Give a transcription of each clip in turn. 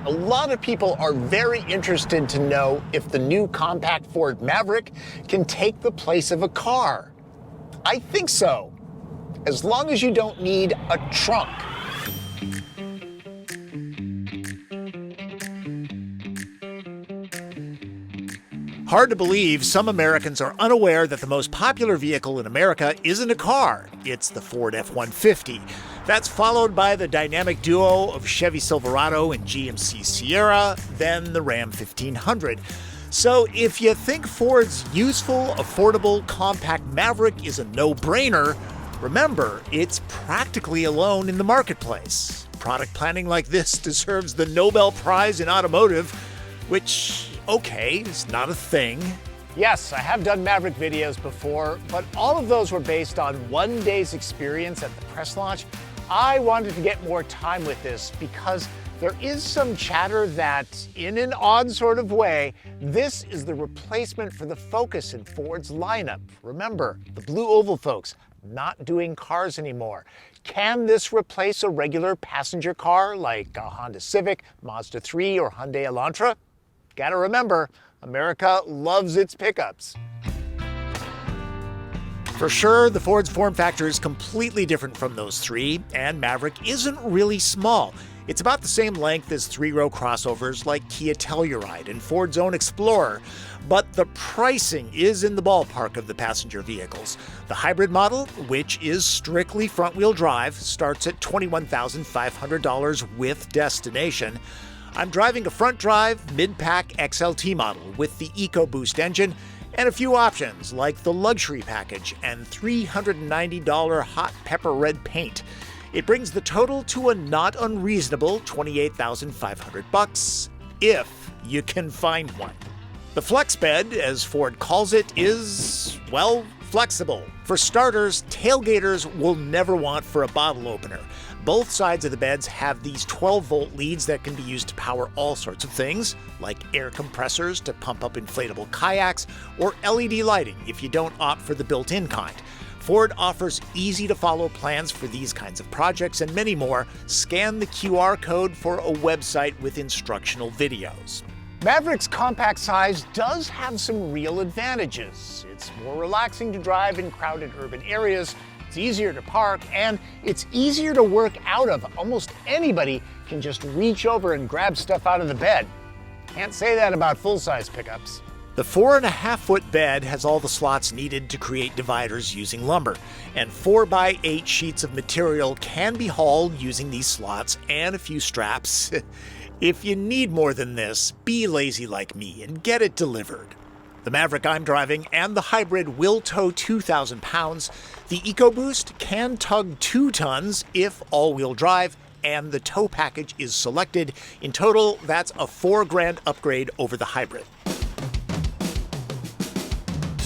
A lot of people are very interested to know if the new compact Ford Maverick can take the place of a car. I think so, as long as you don't need a trunk. Hard to believe some Americans are unaware that the most popular vehicle in America isn't a car, it's the Ford F-150. That's followed by the dynamic duo of Chevy Silverado and GMC Sierra, then the Ram 1500. So if you think Ford's useful, affordable, compact Maverick is a no-brainer, remember, it's practically alone in the marketplace. Product planning like this deserves the Nobel Prize in automotive, which, okay, is not a thing. Yes, I have done Maverick videos before, but all of those were based on one day's experience at the press launch. I wanted to get more time with this because there is some chatter that, in an odd sort of way, this is the replacement for the Focus in Ford's lineup. Remember, the blue oval folks, not doing cars anymore. Can this replace a regular passenger car like a Honda Civic, Mazda 3, or Hyundai Elantra? Gotta remember, America loves its pickups. For sure, the Ford's form factor is completely different from those three, and Maverick isn't really small. It's about the same length as three-row crossovers like Kia Telluride and Ford's own Explorer, but the pricing is in the ballpark of the passenger vehicles. The hybrid model, which is strictly front-wheel drive, starts at $21,500 with destination. I'm driving a front-drive, mid-pack XLT model with the EcoBoost engine and a few options like the luxury package and $390 hot pepper red paint. It brings the total to a not unreasonable $28,500 if you can find one. The Flexbed, as Ford calls it, is, well, flexible. For starters, tailgaters will never want for a bottle opener. Both sides of the beds have these 12-volt leads that can be used to power all sorts of things, like air compressors to pump up inflatable kayaks, or LED lighting if you don't opt for the built-in kind. Ford offers easy-to-follow plans for these kinds of projects and many more. Scan the QR code for a website with instructional videos. Maverick's compact size does have some real advantages. It's more relaxing to drive in crowded urban areas, it's easier to park, and it's easier to work out of. Almost anybody can just reach over and grab stuff out of the bed. Can't say that about full-size pickups. The 4.5-foot bed has all the slots needed to create dividers using lumber, and 4x8 sheets of material can be hauled using these slots and a few straps. If you need more than this, be lazy like me and get it delivered. The Maverick I'm driving and the hybrid will tow 2,000 pounds. The EcoBoost can tug 2 tons if all-wheel drive, and the tow package is selected. In total, that's a $4,000 upgrade over the hybrid.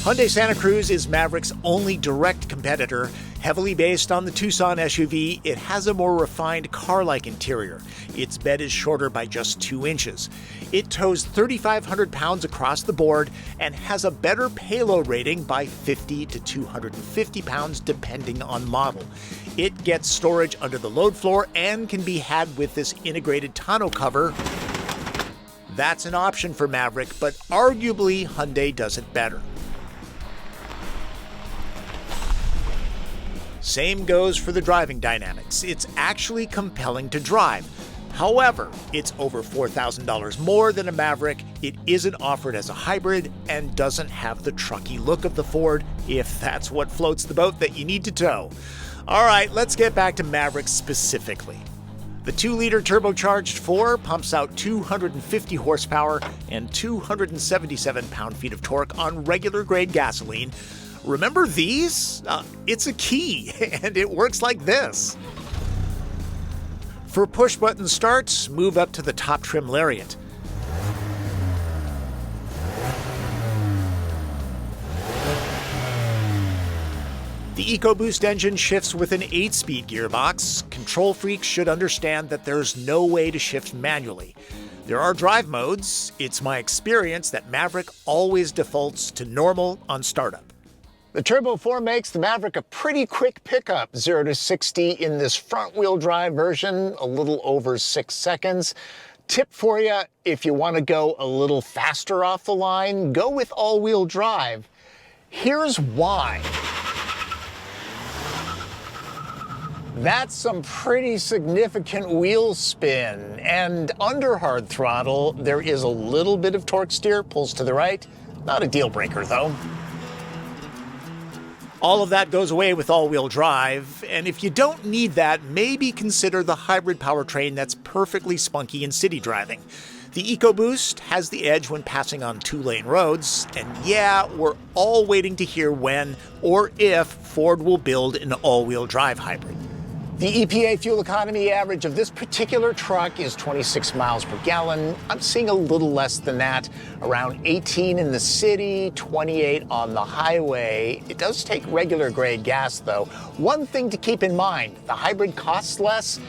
Hyundai Santa Cruz is Maverick's only direct competitor. Heavily based on the Tucson SUV, it has a more refined car-like interior. Its bed is shorter by just 2 inches. It tows 3,500 pounds across the board and has a better payload rating by 50 to 250 pounds depending on model. It gets storage under the load floor and can be had with this integrated tonneau cover. That's an option for Maverick, but arguably Hyundai does it better. Same goes for the driving dynamics. It's actually compelling to drive. However, it's over $4,000 more than a Maverick, it isn't offered as a hybrid, and doesn't have the trucky look of the Ford, if that's what floats the boat that you need to tow. Alright, let's get back to Maverick specifically. The 2-liter turbocharged 4 pumps out 250 horsepower and 277 pound-feet of torque on regular-grade gasoline. Remember these? It's a key, and it works like this. For push-button starts, move up to the top trim lariat. The EcoBoost engine shifts with an 8-speed gearbox. Control freaks should understand that there's no way to shift manually. There are drive modes. It's my experience that Maverick always defaults to normal on startup. The Turbo 4 makes the Maverick a pretty quick pickup, 0 to 60 in this front-wheel drive version, a little over 6 seconds. Tip for you, if you want to go a little faster off the line, go with all-wheel drive. Here's why. That's some pretty significant wheel spin, and under hard throttle, there is a little bit of torque steer, pulls to the right. Not a deal breaker though. All of that goes away with all-wheel drive, and if you don't need that, maybe consider the hybrid powertrain that's perfectly spunky in city driving. The EcoBoost has the edge when passing on two-lane roads, and yeah, we're all waiting to hear when or if Ford will build an all-wheel drive hybrid. The EPA fuel economy average of this particular truck is 26 miles per gallon. I'm seeing a little less than that, around 18 in the city, 28 on the highway. It does take regular grade gas though. One thing to keep in mind, the hybrid costs less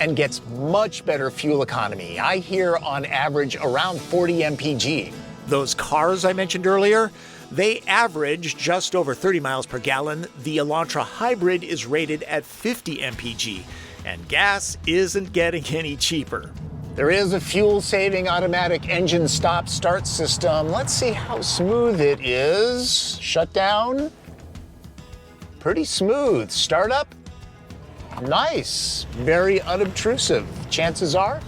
and gets much better fuel economy. I hear on average around 40 mpg. Those cars I mentioned earlier, they average just over 30 miles per gallon. The Elantra Hybrid is rated at 50 mpg, and gas isn't getting any cheaper. There is a fuel-saving automatic engine stop-start system. Let's see how smooth it is. Shut down. Pretty smooth. Start up. Nice. Very unobtrusive. Chances are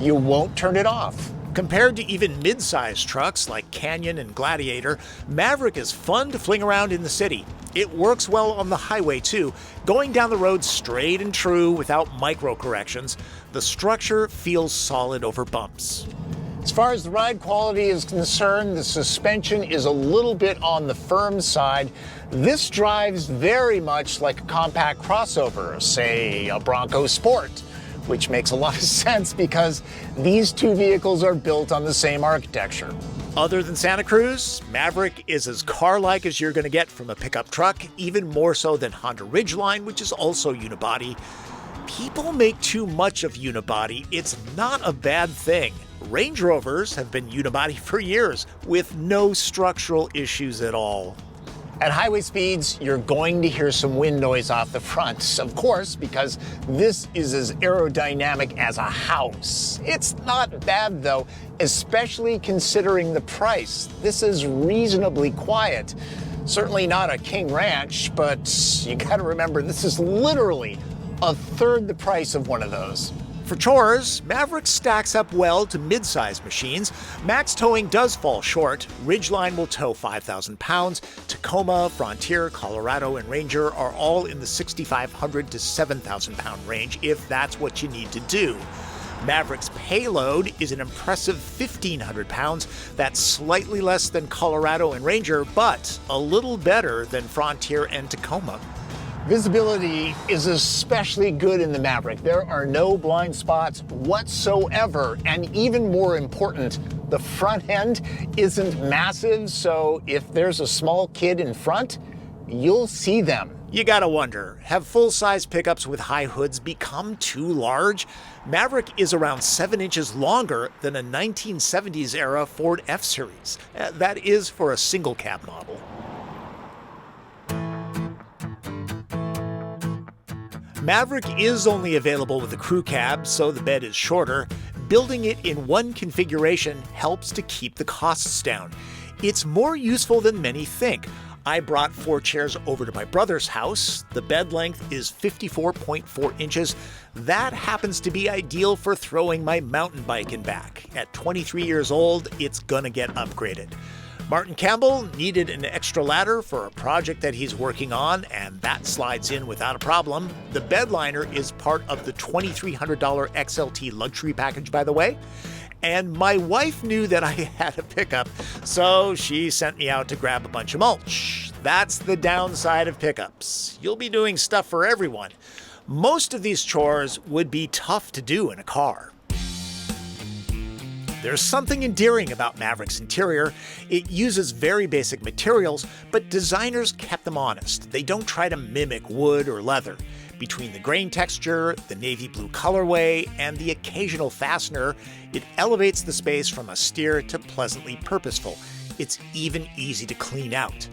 you won't turn it off. Compared to even mid-sized trucks like Canyon and Gladiator, Maverick is fun to fling around in the city. It works well on the highway too, going down the road straight and true without micro corrections. The structure feels solid over bumps. As far as the ride quality is concerned, the suspension is a little bit on the firm side. This drives very much like a compact crossover, say a Bronco Sport, which makes a lot of sense because these two vehicles are built on the same architecture. Other than Santa Cruz, Maverick is as car-like as you're going to get from a pickup truck, even more so than Honda Ridgeline, which is also unibody. People make too much of unibody. It's not a bad thing. Range Rovers have been unibody for years with no structural issues at all. At highway speeds, you're going to hear some wind noise off the front, of course, because this is as aerodynamic as a house. It's not bad though, especially considering the price. This is reasonably quiet. Certainly not a King Ranch, but you gotta remember this is literally a third the price of one of those. For chores, Maverick stacks up well to mid-sized machines. Max towing does fall short. Ridgeline will tow 5,000 pounds. Tacoma, Frontier, Colorado, and Ranger are all in the 6,500 to 7,000 pound range if that's what you need to do. Maverick's payload is an impressive 1,500 pounds. That's slightly less than Colorado and Ranger, but a little better than Frontier and Tacoma. Visibility is especially good in the Maverick. There are no blind spots whatsoever, and even more important, the front end isn't massive, so if there's a small kid in front, you'll see them. You gotta wonder, have full-size pickups with high hoods become too large? Maverick is around 7 inches longer than a 1970s-era Ford F-Series. That is for a single-cab model. Maverick is only available with a crew cab, so the bed is shorter. Building it in one configuration helps to keep the costs down. It's more useful than many think. I brought 4 chairs over to my brother's house. The bed length is 54.4 inches. That happens to be ideal for throwing my mountain bike in back. At 23 years old, it's gonna get upgraded. Martin Campbell needed an extra ladder for a project that he's working on, and that slides in without a problem. The bed liner is part of the $2,300 XLT luxury package, by the way. And my wife knew that I had a pickup, so she sent me out to grab a bunch of mulch. That's the downside of pickups. You'll be doing stuff for everyone. Most of these chores would be tough to do in a car. There's something endearing about Maverick's interior. It uses very basic materials, but designers kept them honest. They don't try to mimic wood or leather. Between the grain texture, the navy blue colorway, and the occasional fastener, it elevates the space from austere to pleasantly purposeful. It's even easy to clean out.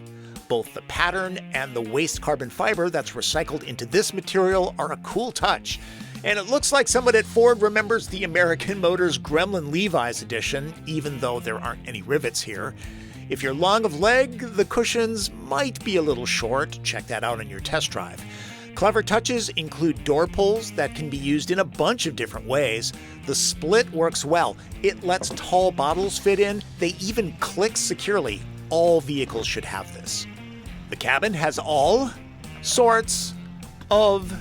Both the pattern and the waste carbon fiber that's recycled into this material are a cool touch. And it looks like someone at Ford remembers the American Motors Gremlin Levi's edition, even though there aren't any rivets here. If you're long of leg, the cushions might be a little short. Check that out on your test drive. Clever touches include door pulls that can be used in a bunch of different ways. The split works well. It lets tall bottles fit in. They even click securely. All vehicles should have this. The cabin has all sorts of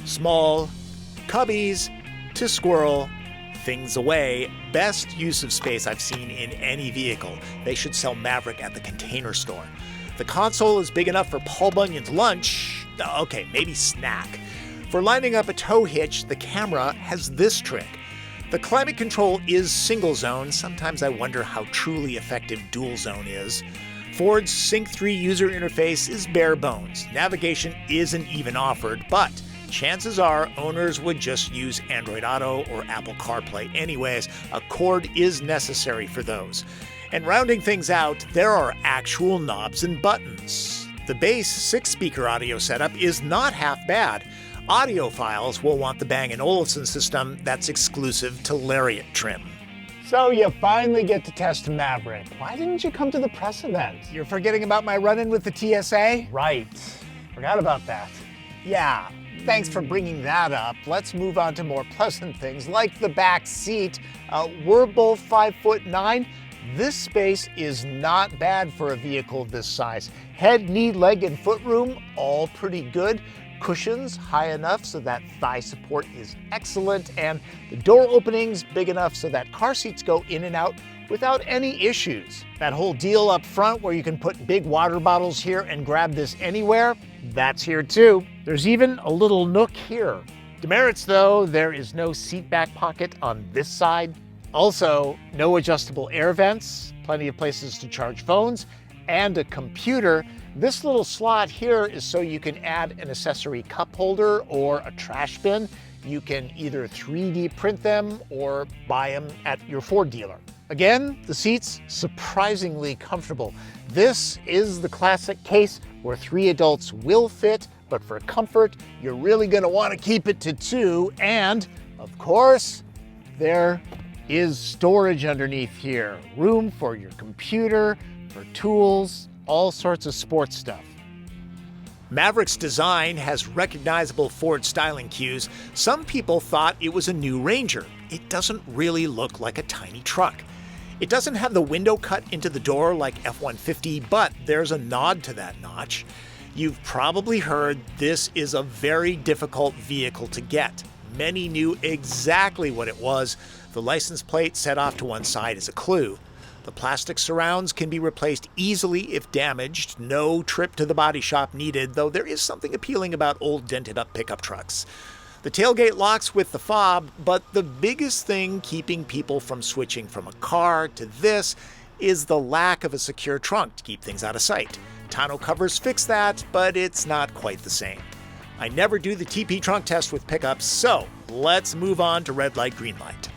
small cubbies to squirrel things away. Best use of space I've seen in any vehicle. They should sell Maverick at the Container Store. The console is big enough for Paul Bunyan's lunch. Okay, maybe snack. For lining up a tow hitch, the camera has this trick. The climate control is single zone. Sometimes I wonder how truly effective dual zone is. Ford's Sync 3 user interface is bare bones. Navigation isn't even offered, but chances are owners would just use Android Auto or Apple CarPlay anyways. A cord is necessary for those. And rounding things out, there are actual knobs and buttons. The base 6-speaker audio setup is not half bad. Audiophiles will want the Bang & Olufsen system that's exclusive to Lariat trim. So you finally get to test Maverick. Why didn't you come to the press event? You're forgetting about my run-in with the TSA? Right. Forgot about that. Yeah, thanks for bringing that up. Let's move on to more pleasant things like the back seat. We're both 5'9". This space is not bad for a vehicle this size. Head, knee, leg, and foot room, all pretty good. Cushions high enough so that thigh support is excellent, and the door openings big enough so that car seats go in and out without any issues. That whole deal up front where you can put big water bottles here and grab this anywhere, that's here too. There's even a little nook here. Demerits though, there is no seat back pocket on this side. Also, no adjustable air vents, plenty of places to charge phones, and a computer. This little slot here is so you can add an accessory cup holder or a trash bin. You can either 3D print them or buy them at your Ford dealer. Again, the seats surprisingly comfortable. This is the classic case where 3 adults will fit, but for comfort, you're really gonna wanna keep it to 2. And of course, there is storage underneath here. Room for your computer, for tools, all sorts of sports stuff. Maverick's design has recognizable Ford styling cues. Some people thought it was a new Ranger. It doesn't really look like a tiny truck. It doesn't have the window cut into the door like F-150, but there's a nod to that notch. You've probably heard this is a very difficult vehicle to get. Many knew exactly what it was. The license plate set off to one side is a clue. The plastic surrounds can be replaced easily if damaged. No trip to the body shop needed, though there is something appealing about old dented-up pickup trucks. The tailgate locks with the fob, but the biggest thing keeping people from switching from a car to this is the lack of a secure trunk to keep things out of sight. Tonneau covers fix that, but it's not quite the same. I never do the TP trunk test with pickups, so let's move on to red light, green light.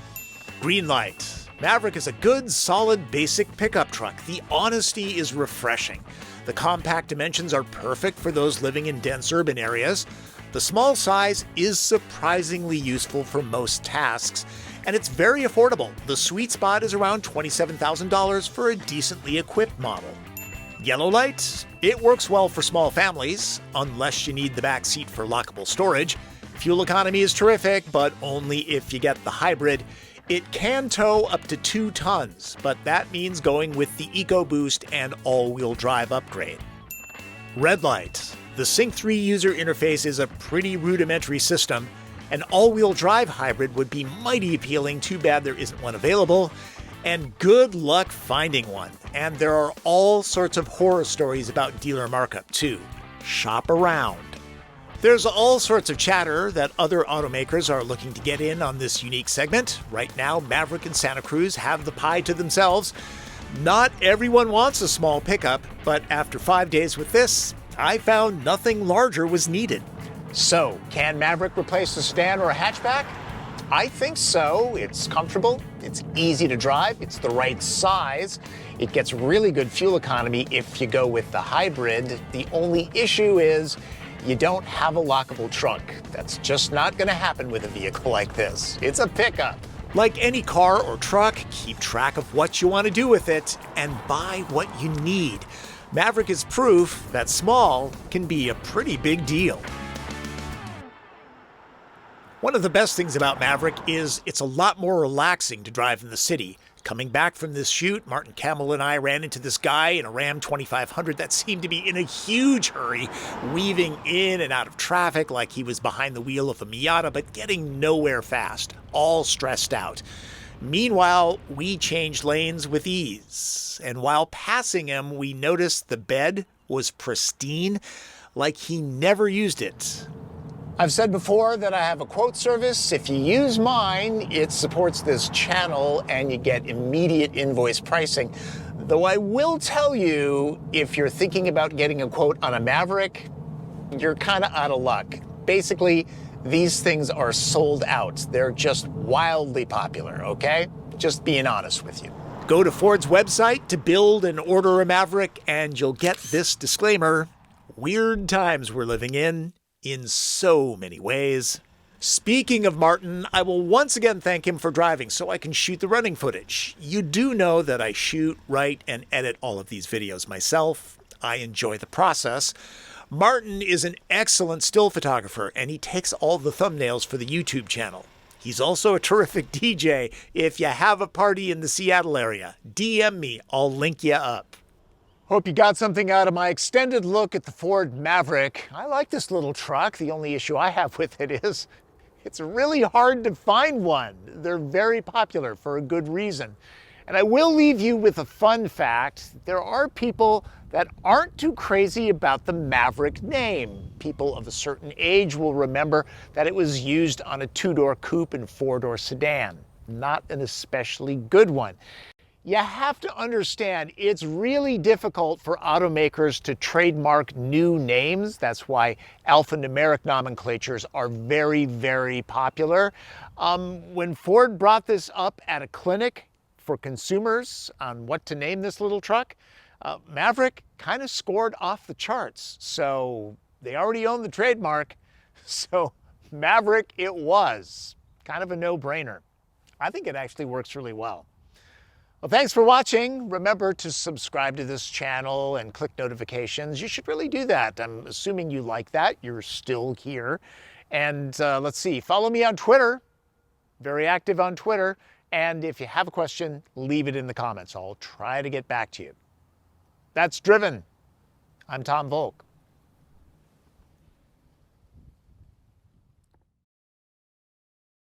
Green light. Maverick is a good, solid, basic pickup truck. The honesty is refreshing. The compact dimensions are perfect for those living in dense urban areas. The small size is surprisingly useful for most tasks, and it's very affordable. The sweet spot is around $27,000 for a decently equipped model. Yellow light? It works well for small families, unless you need the back seat for lockable storage. Fuel economy is terrific, but only if you get the hybrid. It can tow up to 2 tons, but that means going with the EcoBoost and all-wheel drive upgrade. Red light. The Sync 3 user interface is a pretty rudimentary system. An all-wheel drive hybrid would be mighty appealing, too bad there isn't one available. And good luck finding one. And there are all sorts of horror stories about dealer markup too. Shop around. There's all sorts of chatter that other automakers are looking to get in on this unique segment. Right now, Maverick and Santa Cruz have the pie to themselves. Not everyone wants a small pickup, but after 5 days with this, I found nothing larger was needed. So, can Maverick replace a sedan or a hatchback? I think so. It's comfortable, it's easy to drive, it's the right size. It gets really good fuel economy if you go with the hybrid. The only issue is you don't have a lockable trunk. That's just not going to happen with a vehicle like this. It's a pickup. Like any car or truck, keep track of what you want to do with it and buy what you need. Maverick is proof that small can be a pretty big deal. One of the best things about Maverick is it's a lot more relaxing to drive in the city. Coming back from this shoot, Martin Camel and I ran into this guy in a Ram 2500 that seemed to be in a huge hurry, weaving in and out of traffic like he was behind the wheel of a Miata, but getting nowhere fast, all stressed out. Meanwhile, we changed lanes with ease, and while passing him, we noticed the bed was pristine, like he never used it. I've said before that I have a quote service. If you use mine, it supports this channel and you get immediate invoice pricing. Though I will tell you, if you're thinking about getting a quote on a Maverick, you're kind of out of luck. Basically, these things are sold out. They're just wildly popular, okay? Just being honest with you. Go to Ford's website to build and order a Maverick, and you'll get this disclaimer: weird times we're living in so many ways. Speaking of Martin, I will once again thank him for driving so I can shoot the running footage. You do know that I shoot, write, and edit all of these videos myself. I enjoy the process. Martin is an excellent still photographer, and he takes all the thumbnails for the YouTube channel. He's also a terrific DJ. If you have a party in the Seattle area, DM me, I'll link you up. Hope you got something out of my extended look at the Ford Maverick. I like this little truck. The only issue I have with it is it's really hard to find one. They're very popular for a good reason. And I will leave you with a fun fact. There are people that aren't too crazy about the Maverick name. People of a certain age will remember that it was used on a two-door coupe and four-door sedan. Not an especially good one. You have to understand, it's really difficult for automakers to trademark new names. That's why alphanumeric nomenclatures are very, very popular. When Ford brought this up at a clinic for consumers on what to name this little truck, Maverick kind of scored off the charts. So they already own the trademark. So Maverick it was. Kind of a no-brainer. I think it actually works really well. Well, thanks for watching. Remember to subscribe to this channel and click notifications. You should really do that. I'm assuming you like that. You're still here. And let's see, follow me on Twitter. Very active on Twitter. And if you have a question, leave it in the comments. I'll try to get back to you. That's Driven. I'm Tom Voelk.